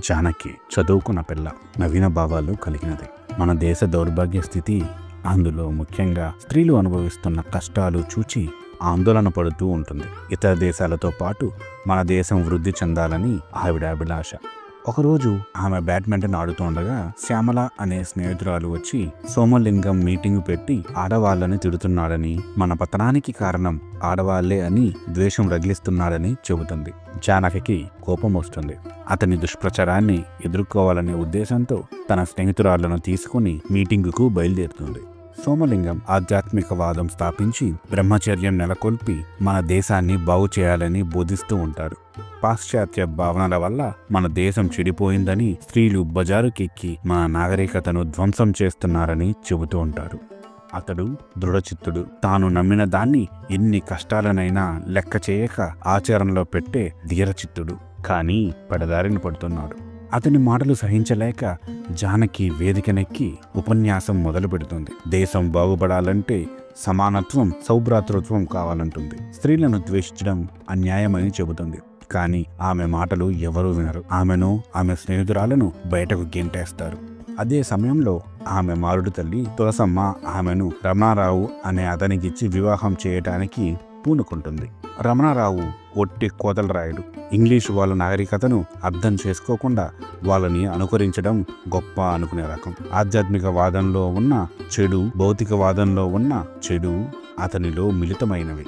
జానకి చదువుకున్న పిల్ల, నవీన భావాలు కలిగినది. మన దేశ దౌర్భాగ్య స్థితి, అందులో ముఖ్యంగా స్త్రీలు అనుభవిస్తున్న కష్టాలు చూచి ఆందోళన పడుతూ ఉంటుంది. ఇతర దేశాలతో పాటు మన దేశం వృద్ధి చెందాలని ఆవిడ అభిలాష. ఒకరోజు ఆమె బ్యాడ్మింటన్ ఆడుతుండగా శ్యామల అనే స్నేహితురాలు వచ్చి సోమలింగం మీటింగ్ పెట్టి ఆడవాళ్ళని తిడుతున్నాడని, మన పతనానికి కారణం ఆడవాళ్లే అని ద్వేషం రగిలిస్తున్నాడని చెబుతుంది. జానకి కోపం వస్తుంది. అతని దుష్ప్రచారాన్ని ఎదుర్కోవాలనే ఉద్దేశంతో తన స్నేహితురాళ్లను తీసుకుని మీటింగుకు బయలుదేరుతుంది. సోమలింగం ఆధ్యాత్మికవాదం స్థాపించి బ్రహ్మచర్యం నెలకొల్పి మన దేశాన్ని బాగు చేయాలని బోధిస్తూ ఉంటాడు. పాశ్చాత్య భావనల వల్ల మన దేశం చెడిపోయిందని, స్త్రీలు బజారుకెక్కి మన నాగరికతను ధ్వంసం చేస్తున్నారని చెబుతూ ఉంటారు. అతడు దృఢచిత్తుడు. తాను నమ్మిన దాన్ని ఎన్ని కష్టాలనైనా లెక్క చేయక ఆచరణలో పెట్టే ధీరచిత్తుడు. కానీ పెడదారిని పడుతున్నాడు. అతని మాటలు సహించలేక జానకి వేదికనెక్కి ఉపన్యాసం మొదలు పెడుతుంది. దేశం బాగుపడాలంటే సమానత్వం, సౌభ్రాతృత్వం కావాలంటుంది. స్త్రీలను ద్వేషించడం అన్యాయమని చెబుతుంది. కానీ ఆమె మాటలు ఎవరూ వినరు. ఆమెను, ఆమె స్నేహితురాలను బయటకు గెంటేస్తారు. అదే సమయంలో ఆమె మారుడు తల్లి తులసమ్మ ఆమెను రమణారావు అనే అతనికిచ్చి వివాహం చేయటానికి పూనుకుంటుంది. రమణారావు ఒట్టి కోతలరాయుడు. ఇంగ్లీషు వాళ్ళ నాగరికతను అర్థం చేసుకోకుండా వాళ్ళని అనుకరించడం గొప్ప అనుకునే రకం. ఆధ్యాత్మికవాదంలో ఉన్న చెడు, భౌతికవాదంలో ఉన్న చెడు అతనిలో మిళితమైనవి.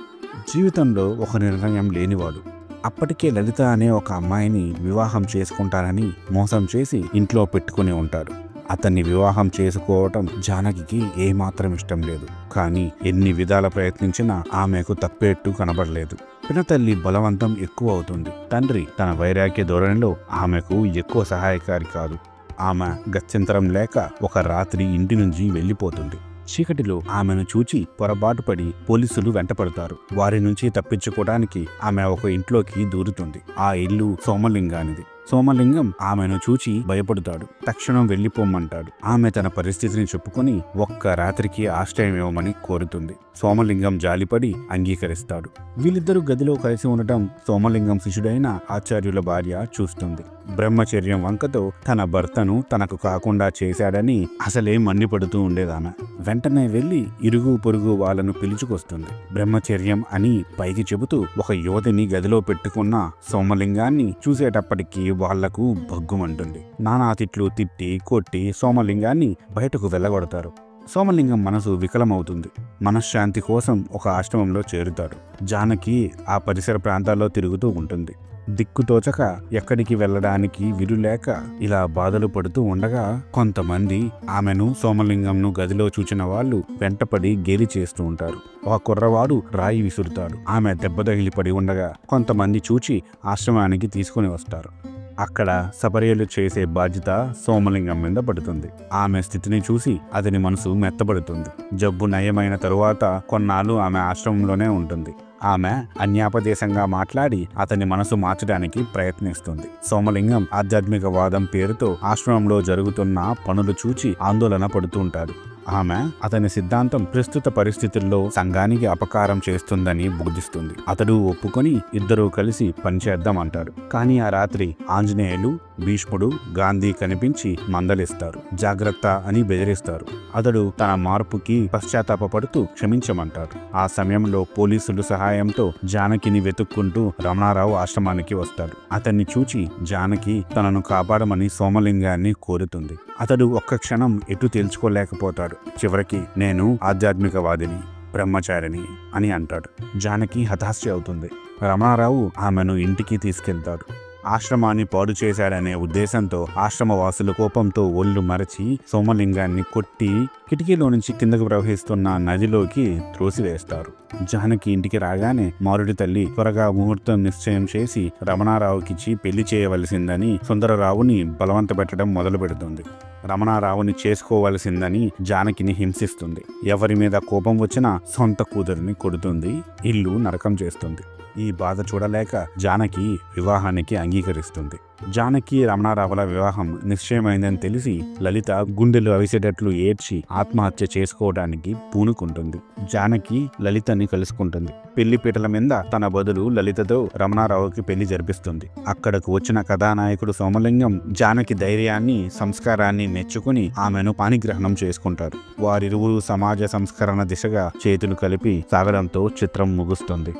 జీవితంలో ఒక నిర్ణయం లేనివాడు. అప్పటికే లలిత అనే ఒక అమ్మాయిని వివాహం చేసుకుంటానని మోసం చేసి ఇంట్లో పెట్టుకుని ఉంటాడు. అతన్ని వివాహం చేసుకోవటం జానకి ఏమాత్రం ఇష్టం లేదు. కానీ ఎన్ని విధాల ప్రయత్నించినా ఆమెకు తప్పేట్టు కనబడలేదు. పినతల్లి బలవంతం ఎక్కువ అవుతుంది. తండ్రి తన వైరాగ్య ధోరణిలో ఆమెకు ఎక్కువ సహాయకారి కాదు. ఆమె గత్యంతరం లేక ఒక రాత్రి ఇంటి నుంచి వెళ్ళిపోతుంది. చీకటిలో ఆమెను చూచి పొరపాటుపడి పోలీసులు వెంటపడతారు. వారి నుంచి తప్పించుకోవడానికి ఆమె ఒక ఇంట్లోకి దూరుతుంది. ఆ ఇల్లు సోమలింగానిది. సోమలింగం ఆమెను చూచి భయపడతాడు. తక్షణం వెళ్ళిపోమ్మంటాడు. ఆమె తన పరిస్థితిని చెప్పుకొని ఒక్క రాత్రికి ఆశ్రయం ఇవ్వమని కోరుతుంది. సోమలింగం జాలిపడి అంగీకరిస్తాడు. వీళ్ళిద్దరూ గదిలో కలిసి ఉండటం సోమలింగం శిష్యుడైన ఆచార్యుల భార్య చూస్తుంది. బ్రహ్మచర్యం వంకతో తన భర్తను తనకు కాకుండా చేశాడని అసలే మండిపడుతూ ఉండేదామె. వెంటనే వెళ్లి ఇరుగు పొరుగు వాళ్ళను పిలుచుకొస్తుంది. బ్రహ్మచర్యం అని పైకి చెబుతూ ఒక యువతిని గదిలో పెట్టుకున్న సోమలింగాన్ని చూసేటప్పటికీ వాళ్లకు భగ్గుమంటుంది. నానా తిట్లు తిట్టి కొట్టి సోమలింగాన్ని బయటకు వెళ్ళగొడతారు. సోమలింగం మనసు వికలమవుతుంది. మనశ్శాంతి కోసం ఒక ఆశ్రమంలో చేరుతాడు. జానకి ఆ పరిసర ప్రాంతాల్లో తిరుగుతూ ఉంటుంది. దిక్కుతోచక ఎక్కడికి వెళ్ళడానికి వీలులేక ఇలా బాధలు పడుతూ ఉండగా కొంతమంది ఆమెను, సోమలింగంను గదిలో చూచిన వాళ్ళు వెంటపడి గేలి చేస్తూ ఉంటారు. ఒక కుర్రవాడు రాయి విసురుతాడు. ఆమె దెబ్బతగిలి పడి ఉండగా కొంతమంది చూచి ఆశ్రమానికి తీసుకుని వస్తారు. అక్కడ సపర్యలు చేసే బాధ్యత సోమలింగం మీద పడుతుంది. ఆమె స్థితిని చూసి అతని మనసు మెత్తబడుతుంది. జబ్బు నయమైన తరువాత కొన్నాళ్ళు ఆమె ఆశ్రమంలోనే ఉంటుంది. ఆమె అన్యాపదేశంగా మాట్లాడి అతని మనసు మార్చడానికి ప్రయత్నిస్తుంది. సోమలింగం ఆధ్యాత్మికవాదం పేరుతో ఆశ్రమంలో జరుగుతున్న పనులు చూచి ఆందోళన పడుతూ ఉంటాడు. ఆమె అతని సిద్ధాంతం ప్రస్తుత పరిస్థితుల్లో సంఘానికి అపకారం చేస్తుందని బోధిస్తుంది. అతడు ఒప్పుకొని ఇద్దరూ కలిసి పనిచేద్దాం అంటారు. కానీ ఆ రాత్రి ఆంజనేయులు, భీష్ముడు, గాంధీ కనిపించి మందలిస్తారు. జాగ్రత్త అని బెదిరిస్తారు. అతడు తన మార్పుకి పశ్చాత్తాపపడుతూ క్షమించమంటాడు. ఆ సమయంలో పోలీసుల సహాయంతో జానకిని వెతుక్కుంటూ రమణారావు ఆశ్రమానికి వస్తాడు. అతన్ని చూచి జానకి తనను కాపాడమని సోమలింగాన్ని కోరుతుంది. అతడు ఒక్క క్షణం ఎటు తేల్చుకోలేకపోతాడు. చివరికి నేను ఆధ్యాత్మికవాదిని, బ్రహ్మచారిని అని అంటాడు. జానకి హతాశ అవుతుంది. రమణారావు ఆమెను ఇంటికి తీసుకెళ్తాడు. ఆశ్రమాన్ని పాడు చేశాడనే ఉద్దేశంతో ఆశ్రమవాసులు కోపంతో ఒళ్ళు మరచి సోమలింగాన్ని కొట్టి కిటికీలో నుంచి కిందకు ప్రవహిస్తున్న నదిలోకి త్రోసివేస్తారు. జానకి ఇంటికి రాగానే మారుడి తల్లి త్వరగా ముహూర్తం నిశ్చయం చేసి రమణారావుకిచ్చి పెళ్లి చేయవలసిందని సుందరరావుని బలవంత పెట్టడం మొదలు పెడుతుంది. రమణారావుని చేసుకోవలసిందని జానకిని హింసిస్తుంది. ఎవరి మీద కోపం వచ్చినా సొంత కూతురిని కొడుతుంది. ఇల్లు నరకం చేస్తుంది. ఈ బాధ చూడలేక జానకి వివాహానికి అంగీకరిస్తుంది. జానకి రమణారావుల వివాహం నిశ్చయమైందని తెలిసి లలిత గుండెలు అవిసేటట్లు ఏడ్చి ఆత్మహత్య చేసుకోవడానికి పూనుకుంటుంది. జానకి లలితని కలుసుకుంటుంది. పెళ్లి పీటల మీద తన బదులు లలితతో రమణారావుకి పెళ్లి జరిపిస్తుంది. అక్కడకు వచ్చిన కథానాయకుడు సోమలింగం జానకి ధైర్యాన్ని, సంస్కారాన్ని మెచ్చుకుని ఆమెను పాణిగ్రహణం చేసుకుంటారు. వారిరువురు సమాజ సంస్కరణ దిశగా చేతులు కలిపి సాగడంతో చిత్రం ముగుస్తుంది.